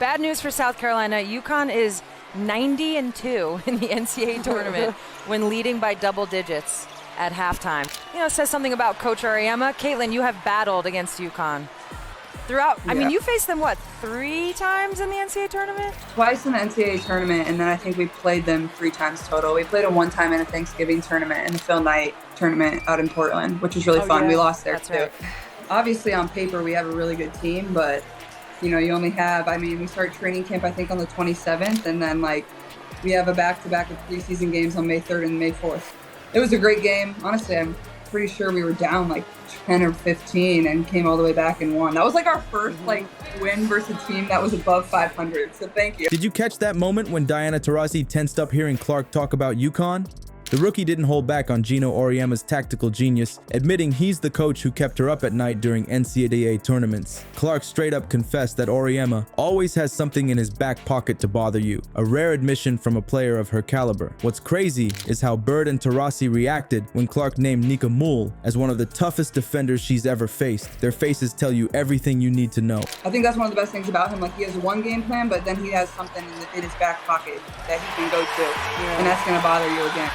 Bad news for South Carolina. UConn is 90-2 in the NCAA tournament when leading by double digits at halftime. It says something about Coach Auriemma. Caitlin, you have battled against UConn throughout. I mean, you faced them, 3 times in the NCAA tournament? Twice in the NCAA tournament, and then I think we played them 3 times total. We played them 1 time in a Thanksgiving tournament and the Phil Knight tournament out in Portland, which was really fun. We lost there, too. Right. Obviously, on paper, we have a really good team, but you only have, we start training camp, I think, on the 27th, and then, we have a back-to-back of preseason games on May 3rd and May 4th. It was a great game. Honestly, I'm pretty sure we were down, 10 or 15 and came all the way back and won. That was, our first, win versus a team that was above 500, so thank you. Did you catch that moment when Diana Taurasi tensed up hearing Clark talk about UConn? The rookie didn't hold back on Gino Auriemma's tactical genius, admitting he's the coach who kept her up at night during NCAA tournaments. Clark straight up confessed that Auriemma always has something in his back pocket to bother you, a rare admission from a player of her caliber. What's crazy is how Bird and Taurasi reacted when Clark named Nika Mool as one of the toughest defenders she's ever faced. Their faces tell you everything you need to know. I think that's one of the best things about him. He has one game plan, but then he has something in his back pocket that he can go to, and that's going to bother you again.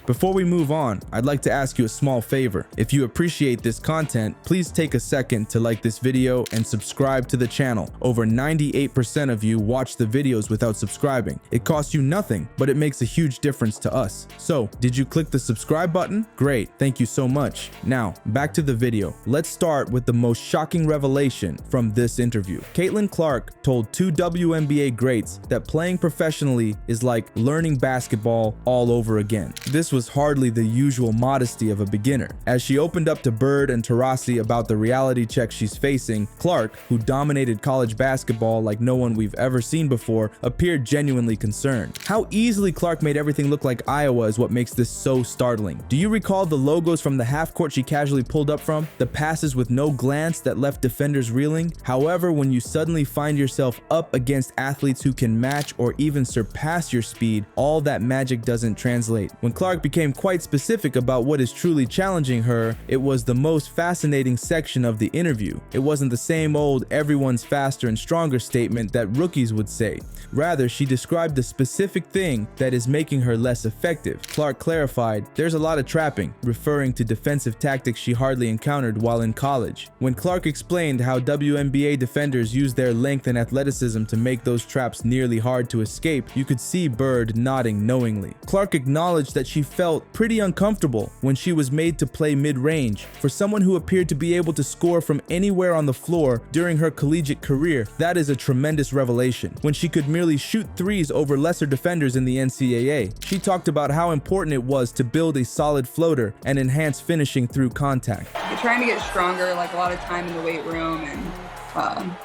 Before we move on, I'd like to ask you a small favor. If you appreciate this content, please take a second to like this video and subscribe to the channel. Over 98% of you watch the videos without subscribing. It costs you nothing, but it makes a huge difference to us. So, did you click the subscribe button? Great, thank you so much. Now, back to the video. Let's start with the most shocking revelation from this interview. Caitlin Clark told 2 WNBA greats that playing professionally is like learning basketball all over again. This was hardly the usual modesty of a beginner. As she opened up to Bird and Taurasi about the reality check she's facing, Clark, who dominated college basketball like no one we've ever seen before, appeared genuinely concerned. How easily Clark made everything look like Iowa is what makes this so startling. Do you recall the logos from the half court she casually pulled up from? The passes with no glance that left defenders reeling? However, when you suddenly find yourself up against athletes who can match or even surpass your speed, all that magic doesn't translate. When Clark became quite specific about what is truly challenging her, it was the most fascinating section of the interview. It wasn't the same old everyone's faster and stronger statement that rookies would say. Rather, she described the specific thing that is making her less effective. Clark clarified, there's a lot of trapping, referring to defensive tactics she hardly encountered while in college. When Clark explained how WNBA defenders use their length and athleticism to make those traps nearly hard to escape, you could see Bird nodding knowingly. Clark acknowledged that she felt pretty uncomfortable when she was made to play mid-range. For someone who appeared to be able to score from anywhere on the floor during her collegiate career, that is a tremendous revelation. When she could merely shoot threes over lesser defenders in the NCAA, she talked about how important it was to build a solid floater and enhance finishing through contact. You're trying to get stronger, a lot of time in the weight room, and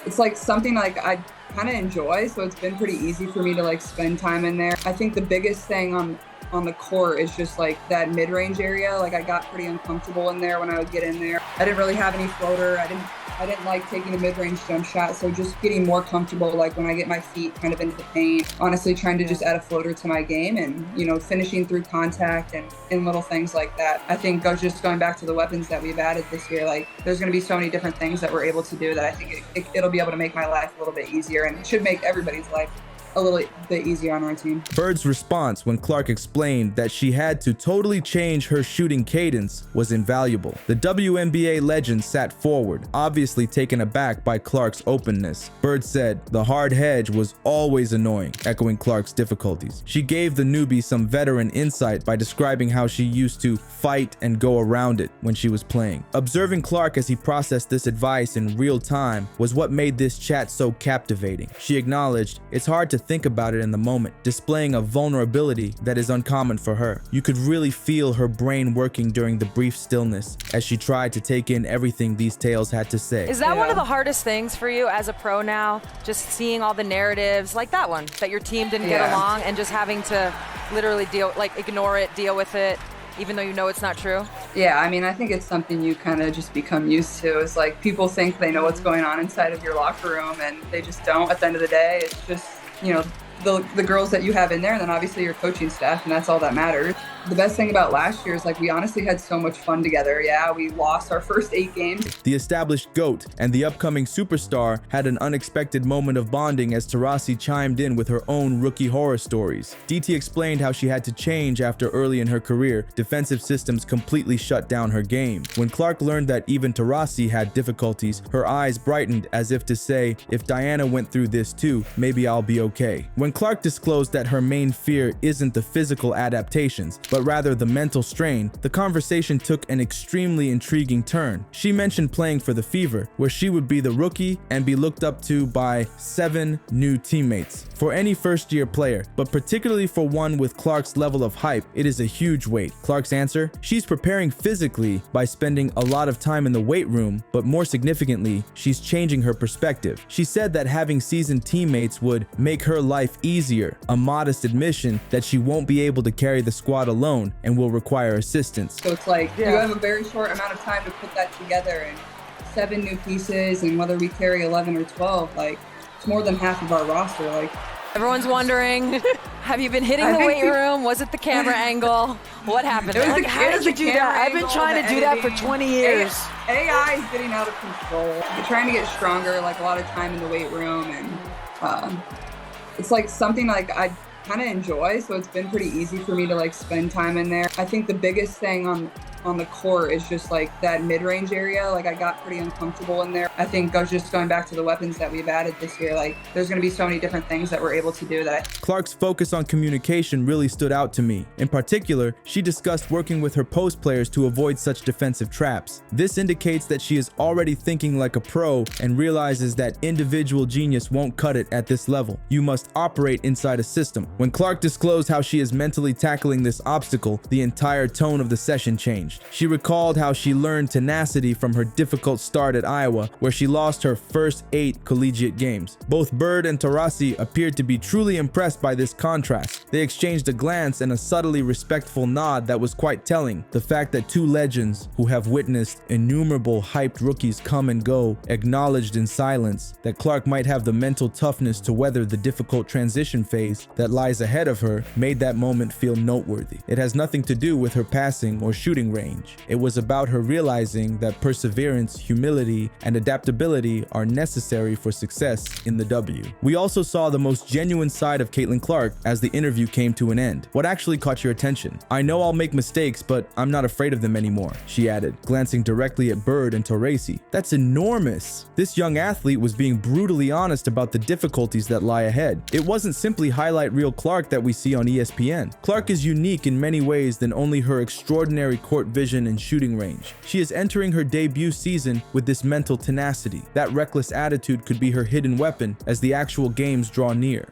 it's something I kind of enjoy, so it's been pretty easy for me to spend time in there. I think the biggest thing on the court is just that mid-range area. I got pretty uncomfortable in there when I would get in there. I didn't really have any floater. I didn't like taking a mid-range jump shot, so just getting more comfortable when I get my feet kind of into the paint. Honestly, trying to just add a floater to my game and, finishing through contact and little things like that. I think just going back to the weapons that we've added this year, there's going to be so many different things that we're able to do that I think it'll be able to make my life a little bit easier, and it should make everybody's life a little bit easier on our team. Bird's response when Clark explained that she had to totally change her shooting cadence was invaluable. The WNBA legend sat forward, obviously taken aback by Clark's openness. Bird said, the hard hedge was always annoying, echoing Clark's difficulties. She gave the newbie some veteran insight by describing how she used to fight and go around it when she was playing. Observing Clark as he processed this advice in real time was what made this chat so captivating. She acknowledged, it's hard to think about it in the moment, displaying a vulnerability that is uncommon for her. You could really feel her brain working during the brief stillness as she tried to take in everything these tales had to say. Is that one of the hardest things for you as a pro now? Just seeing all the narratives like that one, that your team didn't get along and just having to literally ignore it, deal with it, even though you know it's not true? Yeah, I think it's something you kind of just become used to. It's people think they know what's going on inside of your locker room and they just don't. At the end of the day, it's just, the girls that you have in there, and then obviously your coaching staff, and that's all that matters. The best thing about last year is like we honestly had so much fun together. Yeah, we lost our first 8 games. The established GOAT and the upcoming superstar had an unexpected moment of bonding as Taurasi chimed in with her own rookie horror stories. DT explained how she had to change after early in her career, defensive systems completely shut down her game. When Clark learned that even Taurasi had difficulties, her eyes brightened as if to say, if Diana went through this too, maybe I'll be okay. When Clark disclosed that her main fear isn't the physical adaptations, but rather the mental strain, the conversation took an extremely intriguing turn. She mentioned playing for the Fever, where she would be the rookie and be looked up to by 7 new teammates. For any first-year player, but particularly for one with Clark's level of hype, it is a huge weight. Clark's answer? She's preparing physically by spending a lot of time in the weight room, but more significantly, she's changing her perspective. She said that having seasoned teammates would make her life easier, a modest admission that she won't be able to carry the squad alone and will require assistance. So it's like you have a very short amount of time to put that together, and 7 new pieces, and whether we carry 11 or 12, like it's more than half of our roster. Like everyone's wondering, have you been hitting the weight room? Was it the camera angle? What happened? Like, how did you do that? I've been trying to do that for 20 years. AI is getting out of control. We're trying to get stronger, like a lot of time in the weight room, and it's like something like I kind of enjoy, so it's been pretty easy for me to like spend time in there. I think the biggest thing on the court is just like that mid-range area. Like I got pretty uncomfortable in there. I think just going back to the weapons that we've added this year, like there's going to be so many different things that we're able to do that Clark's focus on communication really stood out to me. In particular, she discussed working with her post players to avoid such defensive traps. This indicates that she is already thinking like a pro and realizes that individual genius won't cut it at this level. You must operate inside a system. When Clark disclosed how she is mentally tackling this obstacle, the entire tone of the session changed. She recalled how she learned tenacity from her difficult start at Iowa, where she lost her first 8 collegiate games. Both Bird and Taurasi appeared to be truly impressed by this contrast. They exchanged a glance and a subtly respectful nod that was quite telling. The fact that 2 legends who have witnessed innumerable hyped rookies come and go acknowledged in silence that Clark might have the mental toughness to weather the difficult transition phase that lies ahead of her made that moment feel noteworthy. It has nothing to do with her passing or shooting range. It was about her realizing that perseverance, humility, and adaptability are necessary for success in the W. We also saw the most genuine side of Caitlin Clark as the interview came to an end. What actually caught your attention? I know I'll make mistakes, but I'm not afraid of them anymore, she added, glancing directly at Bird and Taurasi. That's enormous. This young athlete was being brutally honest about the difficulties that lie ahead. It wasn't simply highlight reel Clark that we see on ESPN. Clark is unique in many ways than only her extraordinary court vision and shooting range. She is entering her debut season with this mental tenacity. That reckless attitude could be her hidden weapon as the actual games draw near.